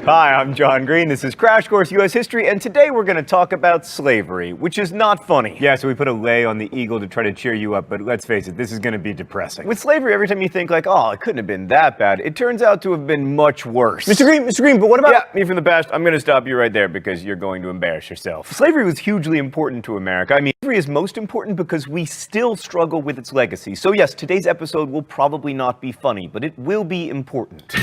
Hi, I'm John Green. This is Crash Course U.S. History, and today we're going to talk about slavery, which is not funny. Yeah, so we put a lay on the eagle to try to cheer you up, but let's face it, this is going to be depressing. With slavery, every time you think like, oh, it couldn't have been that bad, it turns out to have been much worse. Mr. Green, but what about... Yeah, me from the past. I'm going to stop you right there because you're going to embarrass yourself. Slavery was hugely important to America. I mean, slavery is most important because we still struggle with its legacy. So yes, today's episode will probably not be funny, but it will be important.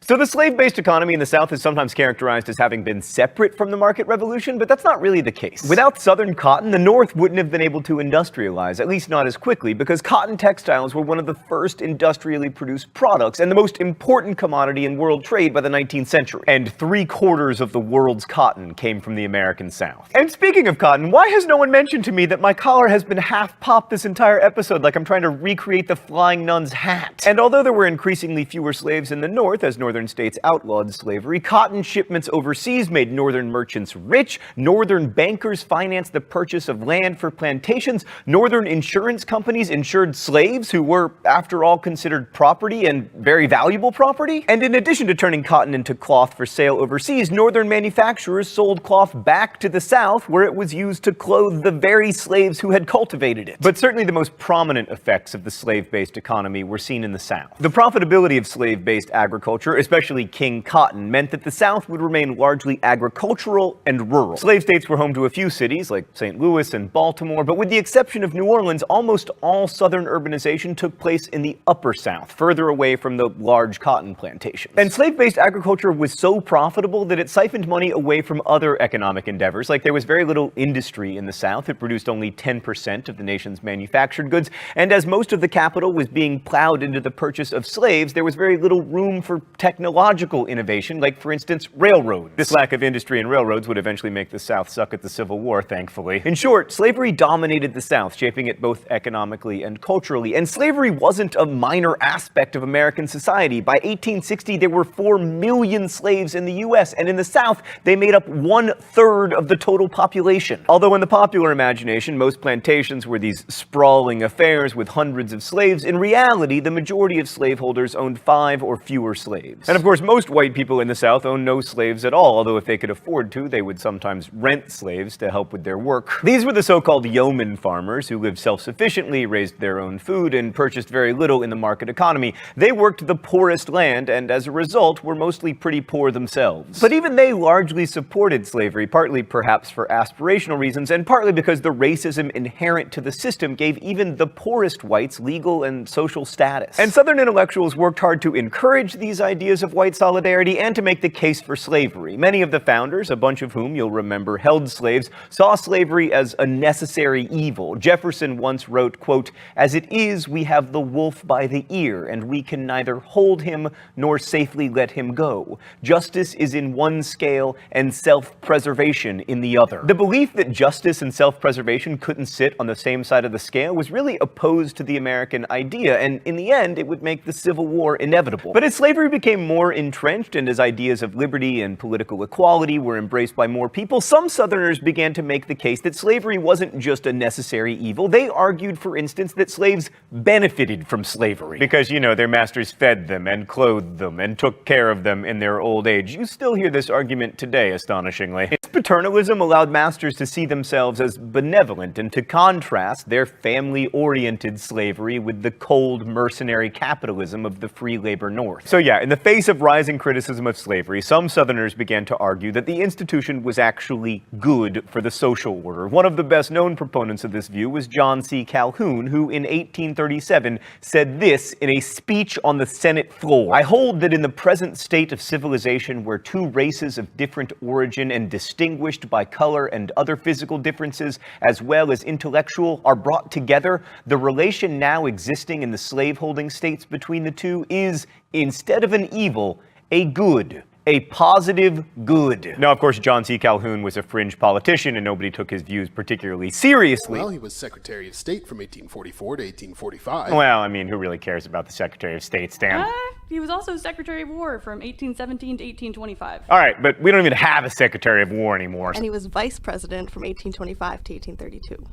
So the slave-based economy in the South is sometimes characterized as having been separate from the market revolution, but that's not really the case. Without Southern cotton, the North wouldn't have been able to industrialize, at least not as quickly, because cotton textiles were one of the first industrially produced products and the most important commodity in world trade by the 19th century. And 3/4 of the world's cotton came from the American South. And speaking of cotton, why has no one mentioned to me that my collar has been half popped this entire episode like I'm trying to recreate the Flying Nun's hat? And although there were increasingly fewer slaves in the North as northern states outlawed slavery, cotton shipments overseas made northern merchants rich, northern bankers financed the purchase of land for plantations, northern insurance companies insured slaves who were, after all, considered property and very valuable property. And in addition to turning cotton into cloth for sale overseas, northern manufacturers sold cloth back to the South where it was used to clothe the very slaves who had cultivated it. But certainly the most prominent effects of the slave-based economy were seen in the South. The profitability of slave-based agriculture, especially king cotton, meant that the South would remain largely agricultural and rural. Slave states were home to a few cities, like St. Louis and Baltimore, but with the exception of New Orleans, almost all Southern urbanization took place in the upper South, further away from the large cotton plantations. And slave-based agriculture was so profitable that it siphoned money away from other economic endeavors, like there was very little industry in the South. It produced only 10% of the nation's manufactured goods, and as most of the capital was being plowed into the purchase of slaves, there was very little room for technological innovation, like, for instance, railroads. This lack of industry and railroads would eventually make the South suck at the Civil War, thankfully. In short, slavery dominated the South, shaping it both economically and culturally. And slavery wasn't a minor aspect of American society. By 1860, there were 4 million slaves in the U.S., and in the South, they made up 1/3 of the total population. Although in the popular imagination, most plantations were these sprawling affairs with hundreds of slaves, in reality, the majority of slaveholders owned 5 or fewer slaves. And of course, most white people in the South owned no slaves at all, although if they could afford to, they would sometimes rent slaves to help with their work. These were the so-called yeoman farmers who lived self-sufficiently, raised their own food, and purchased very little in the market economy. They worked the poorest land, and as a result, were mostly pretty poor themselves. But even they largely supported slavery, partly perhaps for aspirational reasons, and partly because the racism inherent to the system gave even the poorest whites legal and social status. And Southern intellectuals worked hard to encourage these ideas of white solidarity and to make the case for slavery. Many of the founders, a bunch of whom you'll remember held slaves, saw slavery as a necessary evil. Jefferson once wrote, quote, "As it is, we have the wolf by the ear, and we can neither hold him nor safely let him go. Justice is in one scale and self-preservation in the other." The belief that justice and self-preservation couldn't sit on the same side of the scale was really opposed to the American idea, and in the end, it would make the Civil War inevitable. But as slavery became more entrenched and as ideas of liberty and political equality were embraced by more people, some Southerners began to make the case that slavery wasn't just a necessary evil. They argued, for instance, that slaves benefited from slavery. Because, you know, their masters fed them and clothed them and took care of them in their old age. You still hear this argument today, astonishingly. Its paternalism allowed masters to see themselves as benevolent and to contrast their family-oriented slavery with the cold, mercenary capitalism of the free labor North. So yeah, in the face of rising criticism of slavery, some Southerners began to argue that the institution was actually good for the social order. One of the best-known proponents of this view was John C. Calhoun, who in 1837 said this in a speech on the Senate floor: "I hold that in the present state of civilization, where 2 races of different origin and distinguished by color and other physical differences, as well as intellectual, are brought together, the relation now existing in the slaveholding states between the two is, instead of an evil, a good. A positive good." Now, of course, John C. Calhoun was a fringe politician, and nobody took his views particularly seriously. Well, he was Secretary of State from 1844 to 1845. Well, I mean, who really cares about the Secretary of State, Stan? He was also Secretary of War from 1817 to 1825. All right, but we don't even have a Secretary of War anymore. And he was Vice President from 1825 to 1832.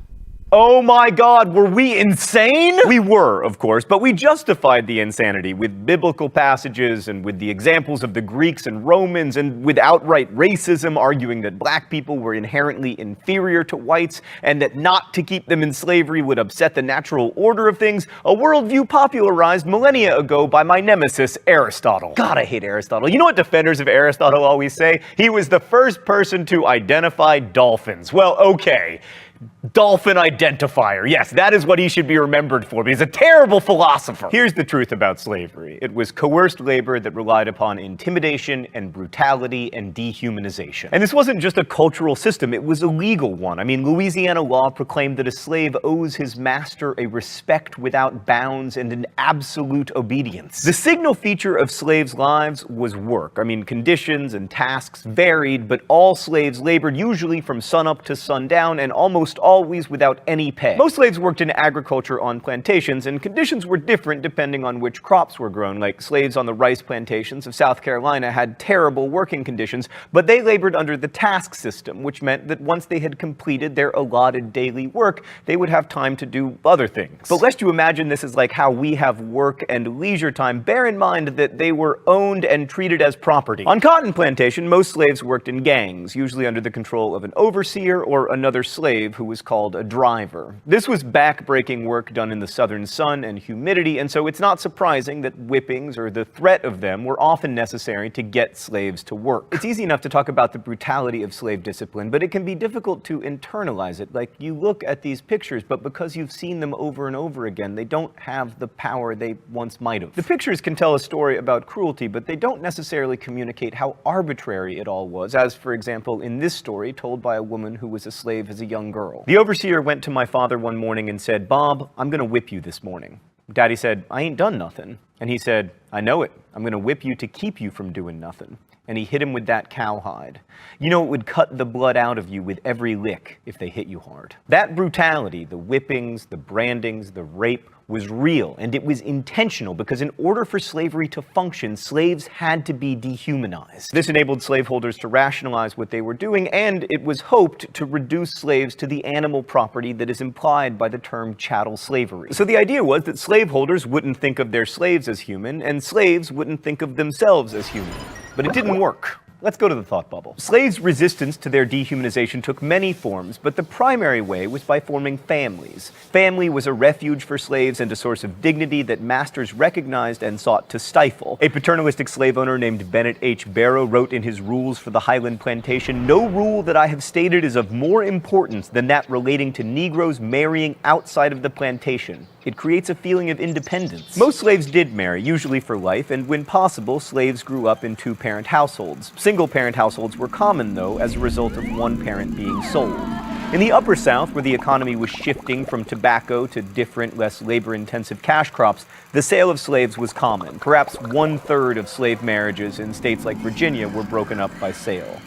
Oh my God, were we insane? We were, of course, but we justified the insanity with biblical passages and with the examples of the Greeks and Romans and with outright racism, arguing that black people were inherently inferior to whites and that not to keep them in slavery would upset the natural order of things, a worldview popularized millennia ago by my nemesis, Aristotle. God, I hate Aristotle. You know what defenders of Aristotle always say? He was the first person to identify dolphins. Well, okay. Dolphin identifier. Yes, that is what he should be remembered for, but he's a terrible philosopher. Here's the truth about slavery. It was coerced labor that relied upon intimidation and brutality and dehumanization. And this wasn't just a cultural system, it was a legal one. I mean, Louisiana law proclaimed that a slave owes his master a respect without bounds and an absolute obedience. The signal feature of slaves' lives was work. I mean, conditions and tasks varied, but all slaves labored usually from sunup to sundown and almost always without any pay. Most slaves worked in agriculture on plantations, and conditions were different depending on which crops were grown. Like slaves on the rice plantations of South Carolina had terrible working conditions, but they labored under the task system, which meant that once they had completed their allotted daily work, they would have time to do other things. But lest you imagine this is like how we have work and leisure time, bear in mind that they were owned and treated as property. On cotton plantation, most slaves worked in gangs, usually under the control of an overseer or another slave who was called a driver. This was back-breaking work done in the southern sun and humidity, and so it's not surprising that whippings or the threat of them were often necessary to get slaves to work. It's easy enough to talk about the brutality of slave discipline, but it can be difficult to internalize it. Like, you look at these pictures, but because you've seen them over and over again, they don't have the power they once might have. The pictures can tell a story about cruelty, but they don't necessarily communicate how arbitrary it all was, as, for example, in this story told by a woman who was a slave as a young girl. The overseer went to my father one morning and said, "Bob, I'm gonna whip you this morning." Daddy said, "I ain't done nothing." And he said, "I know it. I'm gonna whip you to keep you from doing nothing." And he hit him with that cowhide. You know, it would cut the blood out of you with every lick if they hit you hard. That brutality, the whippings, the brandings, the rape, was real, and it was intentional because in order for slavery to function, slaves had to be dehumanized. This enabled slaveholders to rationalize what they were doing, and it was hoped to reduce slaves to the animal property that is implied by the term chattel slavery. So the idea was that slaveholders wouldn't think of their slaves as human, and slaves wouldn't think of themselves as human. But it didn't work. Let's go to the thought bubble. Slaves' resistance to their dehumanization took many forms, but the primary way was by forming families. Family was a refuge for slaves and a source of dignity that masters recognized and sought to stifle. A paternalistic slave owner named Bennett H. Barrow wrote in his Rules for the Highland Plantation, "No rule that I have stated is of more importance than that relating to Negroes marrying outside of the plantation. It creates a feeling of independence." Most slaves did marry, usually for life, and when possible, slaves grew up in two-parent households. Single-parent households were common, though, as a result of one parent being sold. In the Upper South, where the economy was shifting from tobacco to different, less labor-intensive cash crops, the sale of slaves was common. Perhaps 1/3 of slave marriages in states like Virginia were broken up by sale.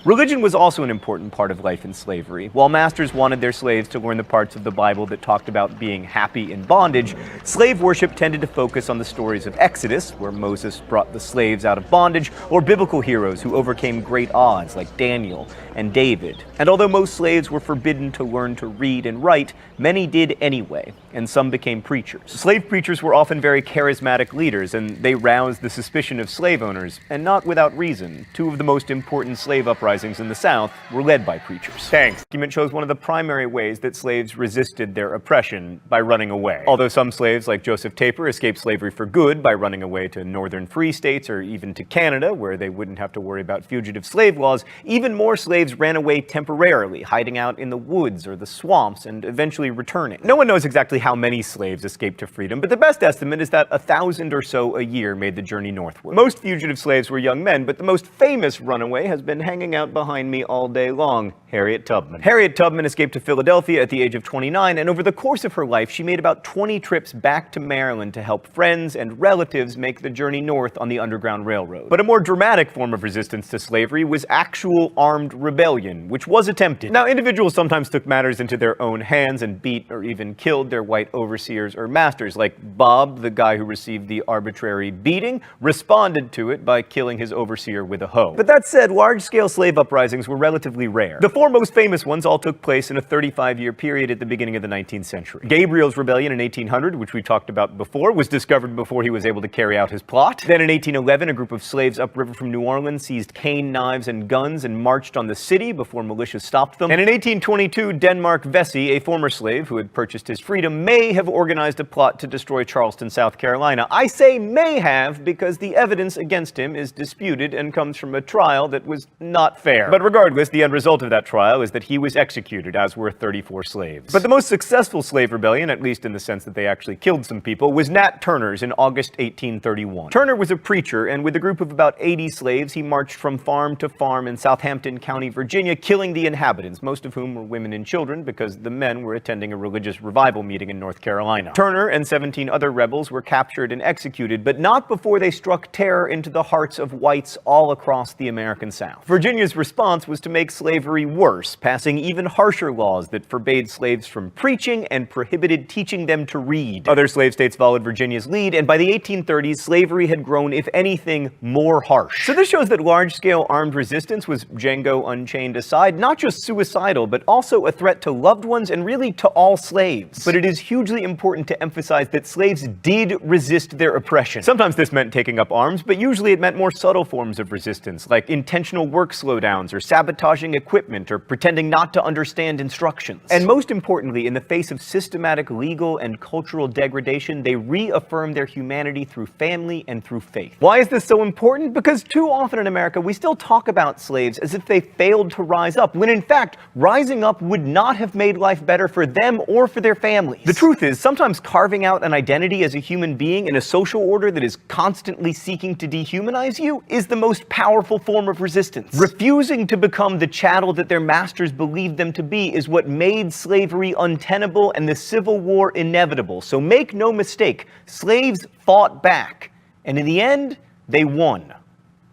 Religion was also an important part of life in slavery. While masters wanted their slaves to learn the parts of the Bible that talked about being happy in bondage, slave worship tended to focus on the stories of Exodus, where Moses brought the slaves out of bondage, or biblical heroes who overcame great odds like Daniel and David. And although most slaves were forbidden to learn to read and write, many did anyway, and some became preachers. Slave preachers were often very charismatic leaders, and they roused the suspicion of slave owners, and not without reason. Two of the most important slave uprisings in the South were led by preachers. Thanks. The document shows one of the primary ways that slaves resisted their oppression by running away. Although some slaves, like Joseph Taper, escaped slavery for good by running away to northern free states or even to Canada, where they wouldn't have to worry about fugitive slave laws, even more slaves ran away temporarily, hiding out in the woods or the swamps and eventually returning. No one knows exactly how many slaves escaped to freedom, but the best estimate is that 1,000 or so a year made the journey northward. Most fugitive slaves were young men, but the most famous runaway has been hanging out behind me all day long, Harriet Tubman. Harriet Tubman escaped to Philadelphia at the age of 29, and over the course of her life, she made about 20 trips back to Maryland to help friends and relatives make the journey north on the Underground Railroad. But a more dramatic form of resistance to slavery was actual armed rebellion, which was attempted. Now, individuals sometimes took matters into their own hands and beat or even killed their white overseers or masters, like Bob, the guy who received the arbitrary beating, responded to it by killing his overseer with a hoe. But that said, large-scale slave slave uprisings were relatively rare. The four most famous ones all took place in a 35-year period at the beginning of the 19th century. Gabriel's Rebellion in 1800, which we talked about before, was discovered before he was able to carry out his plot. Then in 1811, a group of slaves upriver from New Orleans seized cane, knives, and guns and marched on the city before militia stopped them. And in 1822, Denmark Vesey, a former slave who had purchased his freedom, may have organized a plot to destroy Charleston, South Carolina. I say may have because the evidence against him is disputed and comes from a trial that was not fair. But regardless, the end result of that trial is that he was executed, as were 34 slaves. But the most successful slave rebellion, at least in the sense that they actually killed some people, was Nat Turner's in August 1831. Turner was a preacher, and with a group of about 80 slaves, he marched from farm to farm in Southampton County, Virginia, killing the inhabitants, most of whom were women and children because the men were attending a religious revival meeting in North Carolina. Turner and 17 other rebels were captured and executed, but not before they struck terror into the hearts of whites all across the American South. Virginia's response was to make slavery worse, passing even harsher laws that forbade slaves from preaching and prohibited teaching them to read. Other slave states followed Virginia's lead, and by the 1830s, slavery had grown, if anything, more harsh. So this shows that large-scale armed resistance was, Django Unchained aside, not just suicidal, but also a threat to loved ones and really to all slaves. But it is hugely important to emphasize that slaves did resist their oppression. Sometimes this meant taking up arms, but usually it meant more subtle forms of resistance, like intentional work slowdowns, or sabotaging equipment, or pretending not to understand instructions. And most importantly, in the face of systematic legal and cultural degradation, they reaffirmed their humanity through family and through faith. Why is this so important? Because too often in America, we still talk about slaves as if they failed to rise up, when in fact, rising up would not have made life better for them or for their families. The truth is, sometimes carving out an identity as a human being in a social order that is constantly seeking to dehumanize you is the most powerful form of resistance. Refusing to become the chattel that their masters believed them to be is what made slavery untenable and the Civil War inevitable. So make no mistake, slaves fought back, and in the end, they won.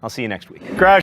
I'll see you next week. Crash.